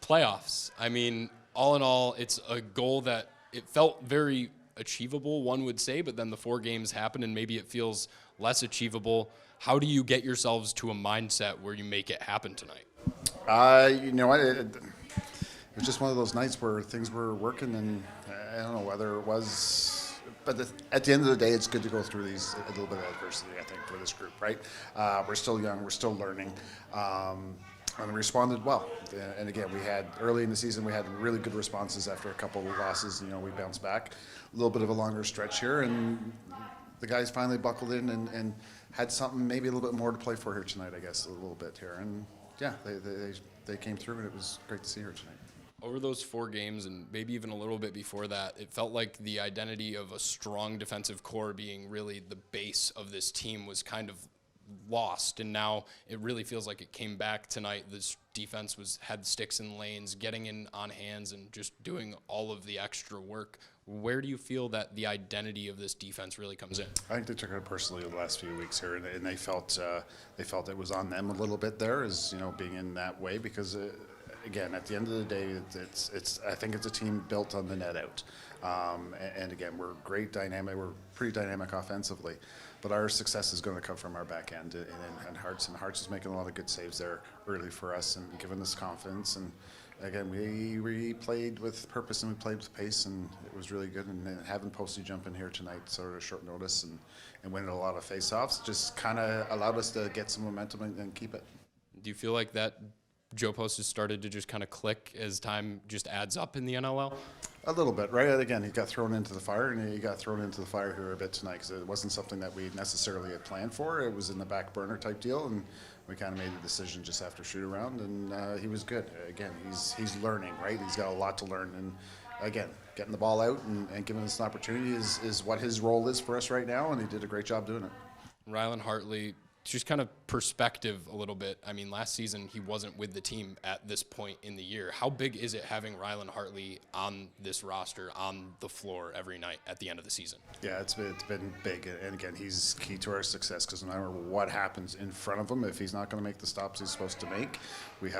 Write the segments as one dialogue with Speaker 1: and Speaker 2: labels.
Speaker 1: Playoffs. I mean, all in all, it's a goal that it felt very achievable, one would say, but then the 4 games happen and maybe it feels less achievable. How do you get yourselves to a mindset where you make it happen tonight?
Speaker 2: You know what? It was just one of those nights where things were working, and I don't know whether it was. But at the end of the day, it's good to go through these a little bit of adversity, I think, for this group, right? We're still young, we're still learning, and we responded well. And again, we had early in the season, we had really good responses after a couple of losses. You know, we bounced back. A little bit of a longer stretch here, and the guys finally buckled in and had something maybe a little bit more to play for here tonight, I guess, a little bit here. And yeah, they came through, and it was great to see her tonight.
Speaker 1: Over those 4 games and maybe even a little bit before that, it felt like the identity of a strong defensive core being really the base of this team was kind of lost, and now it really feels like it came back tonight. This defense had sticks in lanes, getting in on hands, and just doing all of the extra work. Where do you feel that the identity of this defense really comes in?
Speaker 2: I think they took it personally the last few weeks here, and they felt it was on them a little bit there, as you know, being in that way, because. Again, at the end of the day, I think it's a team built on the net out. And again, we're great dynamic. We're pretty dynamic offensively, but our success is going to come from our back end and Hearts. And Hearts is making a lot of good saves there early for us and giving us confidence. And again, we played with purpose and we played with pace, and it was really good. And having Posty jump in here tonight, sort of short notice, and winning a lot of face-offs, just kind of allowed us to get some momentum and keep it.
Speaker 1: Do you feel like that Joe Post has started to just kind of click as time just adds up in the NLL?
Speaker 2: A little bit, right? Again, he got thrown into the fire, and he got thrown into the fire here a bit tonight because it wasn't something that we necessarily had planned for. It was in the back burner type deal, and we kind of made the decision just after shoot around, and he was good. Again, he's learning, right? He's got a lot to learn, and again, getting the ball out and giving us an opportunity is what his role is for us right now, and he did a great job doing it.
Speaker 1: Rylan Hartley, just kind of perspective a little bit. I mean, last season he wasn't with the team at this point in the year. How big is it having Rylan Hartley on this roster, on the floor every night at the end of the season?
Speaker 2: Yeah, it's been big, and again, he's key to our success because no matter what happens in front of him, if he's not going to make the stops he's supposed to make, we're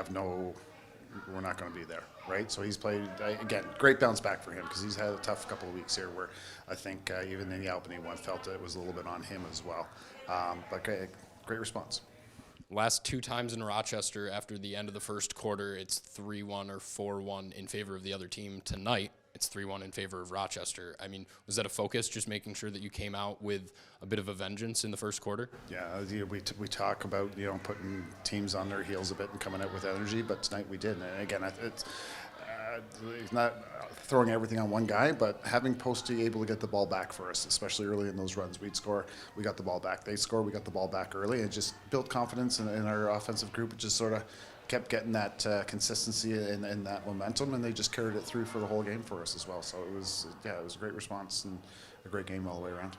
Speaker 2: not going to be there, right? So he's played, again, great bounce back for him because he's had a tough couple of weeks here where I think even in the Albany one felt it was a little bit on him as well. But great response.
Speaker 1: Last 2 times in Rochester after the end of the first quarter, it's 3-1 or 4-1 in favor of the other team. Tonight, it's 3-1 in favor of Rochester. I mean, was that a focus, just making sure that you came out with a bit of a vengeance in the first quarter?
Speaker 2: Yeah, we talk about, putting teams on their heels a bit and coming out with energy, but tonight we did. And again, it's not throwing everything on one guy, but having Posty able to get the ball back for us, especially early in those runs. We'd score, we got the ball back. They score, we got the ball back early, and just built confidence in our offensive group. It just sort of kept getting that consistency and that momentum, and they just carried it through for the whole game for us as well. So it was a great response and a great game all the way around.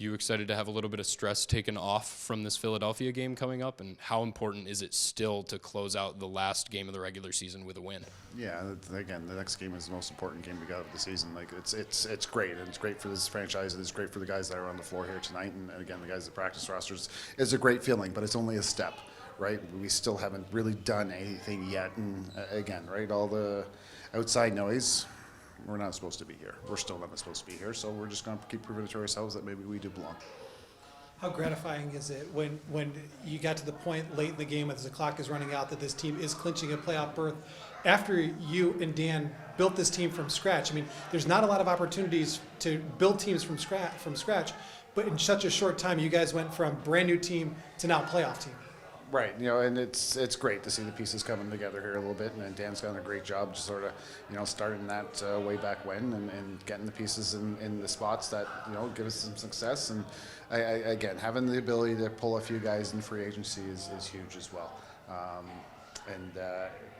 Speaker 1: You excited to have a little bit of stress taken off from this Philadelphia game coming up, and how important is it still to close out the last game of the regular season with a win?
Speaker 2: Yeah, again, the next game is the most important game we got of the season. Like it's great, and it's great for this franchise, and it's great for the guys that are on the floor here tonight, and again, the guys that practice rosters. It's a great feeling, but it's only a step, right? We still haven't really done anything yet, and again, right, all the outside noise. We're not supposed to be here. We're still not supposed to be here, so we're just going to keep proving to ourselves that maybe we do belong.
Speaker 3: How gratifying is it when you got to the point late in the game as the clock is running out that this team is clinching a playoff berth after you and Dan built this team from scratch? I mean, there's not a lot of opportunities to build teams from scratch, but in such a short time, you guys went from brand new team to now playoff team.
Speaker 2: Right, and it's great to see the pieces coming together here a little bit, and Dan's done a great job just sort of, starting that way back when and getting the pieces in the spots that, give us some success. And again, having the ability to pull a few guys in free agency is huge as well. And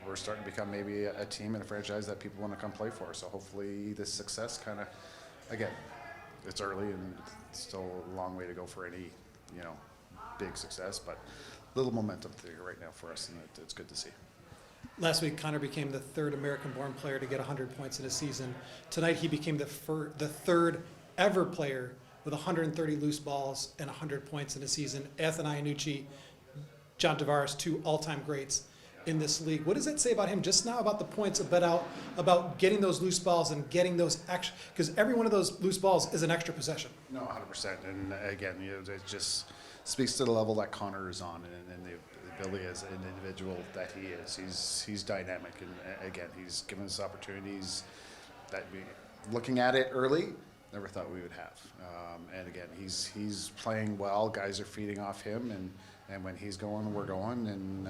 Speaker 2: we're starting to become maybe a team and a franchise that people want to come play for. So hopefully this success kind of, again, it's early and it's still a long way to go for any, big success, but little momentum there right now for us, and it's good to see.
Speaker 3: Last week, Connor became the 3rd American-born player to get 100 points in a season. Tonight, he became the 3rd ever player with 130 loose balls and 100 points in a season. Anthony Iannucci, John Tavares, 2 all-time greats. in this league. What does that say about him just now, about the points, about getting those loose balls and getting those extra, because every one of those loose balls is an extra possession.
Speaker 2: No, 100%. And again, it just speaks to the level that Connor is on and the ability as an individual that he is. He's dynamic, and again, he's given us opportunities that looking at it early, never thought we would have. And again, he's playing well. Guys are feeding off him, and when he's going, we're going. And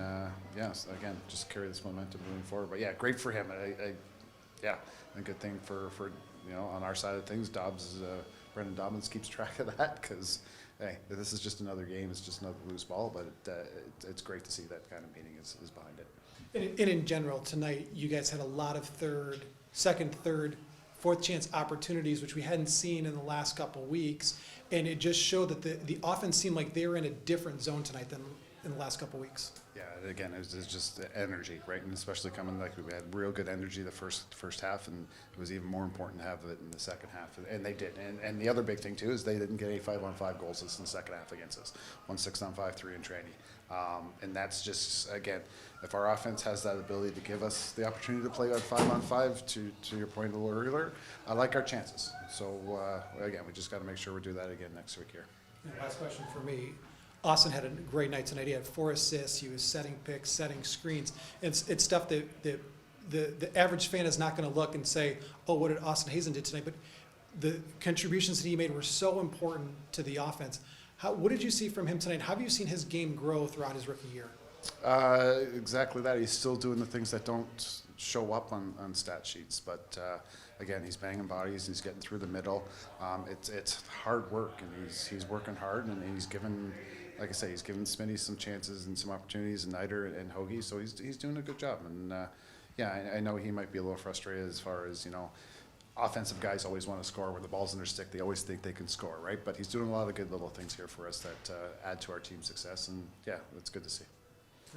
Speaker 2: yes, again, just carry this momentum moving forward. But yeah, great for him. Yeah, a good thing for on our side of things. Brendan Dobbins keeps track of that because hey, this is just another game. It's just another loose ball. But it's great to see that kind of meaning is behind it.
Speaker 3: And in general, tonight, you guys had a lot of second, third, fourth chance opportunities, which we hadn't seen in the last couple weeks. And it just showed that the offense seemed like they were in a different zone tonight than in the last couple weeks.
Speaker 2: Yeah, again, it was just energy, right? And especially coming, like, we had real good energy the first half, and it was even more important to have it in the second half. And they did. And the other big thing, too, is they didn't get any 5-on-5 goals in the second half against us. 1 6-on-5, 3 in training. And that's just, again, if our offense has that ability to give us the opportunity to play on 5-on-5, to your point a little earlier, I like our chances. So, again, we just got to make sure we do that again next week here.
Speaker 3: And last question for me. Austin had a great night tonight. He had 4 assists. He was setting picks, setting screens. It's stuff that the average fan is not going to look and say, oh, what did Austin Hasen did tonight? But the contributions that he made were so important to the offense. What did you see from him tonight? How have you seen his game grow throughout his rookie year?
Speaker 2: Exactly that. He's still doing the things that don't show up on stat sheets. But, again, he's banging bodies. He's getting through the middle. It's hard work, and he's working hard, and he's given – like I say, he's given Smitty some chances and some opportunities, and Niter and Hoagie, so he's doing a good job. And yeah, I know he might be a little frustrated as far as offensive guys always want to score when the ball's in their stick. They always think they can score, right? But he's doing a lot of good little things here for us that add to our team's success, and yeah, it's good to see.